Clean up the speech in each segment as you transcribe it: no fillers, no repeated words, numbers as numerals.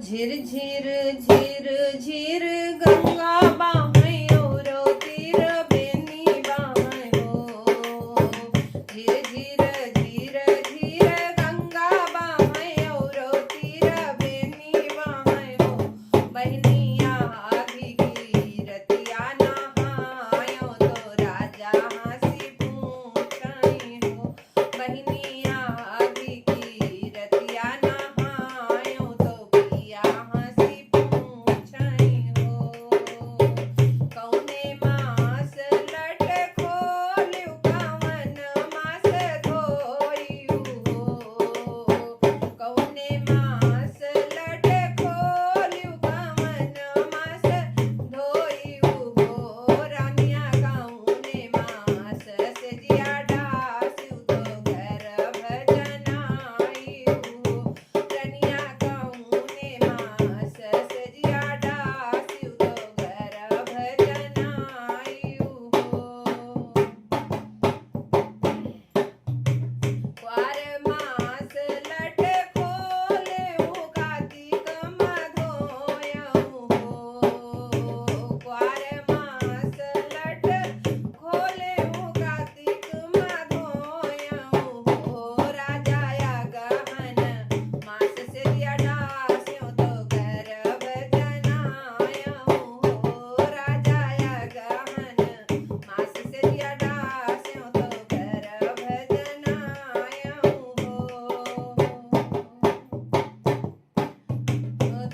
झिर झिर झिर झिर गंगा बाहें और तीर बेनी बाहें हो। झिर झिर झिर झिर गंगा बाहें और तीर बेनी बाहें हो। बहनिया आधी रतिया नहायो तो राजा हंसी पूछई हो। बहनिया आधी रतिया नहायो तो पिया हंसी पूछई हो। कौने मास लट खोलियू कवन मास धोइयू हो। कौने मास लट खोलियू कवन मास धोइयू हो। रानिया कौने मास से जिया डासियू तो घर भजनाइयू हो। रनिया कौने मास से जिया डासियू तो घर भजनाइयू हो। क्वार मास लट खोलेऊ कार्तिक मधोयऊ हो। क्वार मास लट खोलेऊ कार्तिक मधोयऊ हो। राजा या गहन मास से दिया डास्यो तो घर भजनायऊ हो। राजा या गहन मास से दिया डास्यो तो घर भजनायऊ हो।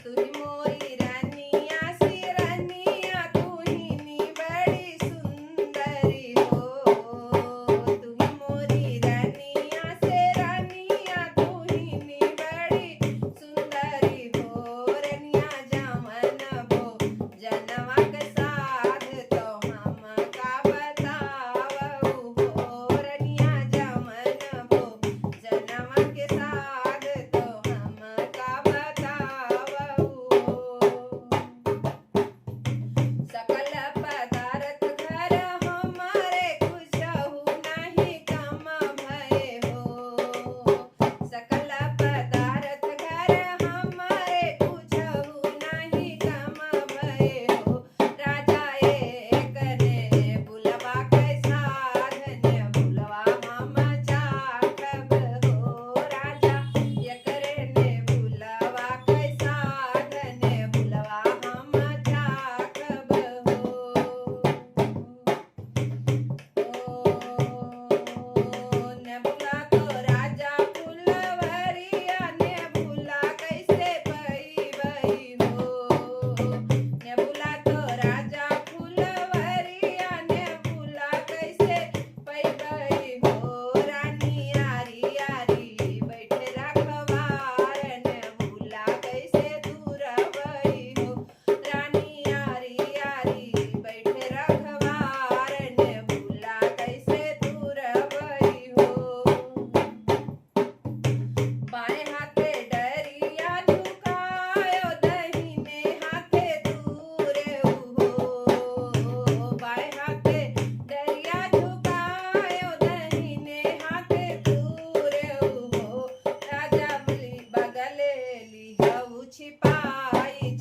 तुही मोरी रानिया सी रानिया तुहिनी बड़ी सुंदरी हो। तुही मोरी रानिया से रानिया तुहिनी बड़ी सुंदरी हो। रनिया जमन भो जनवा के साध तो हमका बतावऊ हो। रनिया जमन भो जनवा के साध तो हमका बतावऊ हो। सकल पदार्थ घर हमारे कुछहु नहीं कम भये हो। सकल पदार्थ घर हमारे कुछहु नहीं कम भये हो। राजा एक ने बुलवा के साधन बुलवा हम चाखब हो। राजा एकरे ने बुलवा के साधन बुलवा हम चाखब हो। नेबुला तो राजा फुलवरिया नेबुला कैसे पैबई हो। नेबुला तो राजा फुलवरिया नेबुला कैसे पैबई हो। रानी यारी यारी बैठे रखवार नेबुला कैसे दूरबई हो। रानी यारी यारी बैठे रखवार नेबुला कैसे दूरबई हो। बाएं हाथे डरिया झुकायो दहिने हाथे दूरे हो। बाएं हाथे डरिया झुकायो दहिने हाथे दूरे हो। राजा बगले लिहऊ छिपाई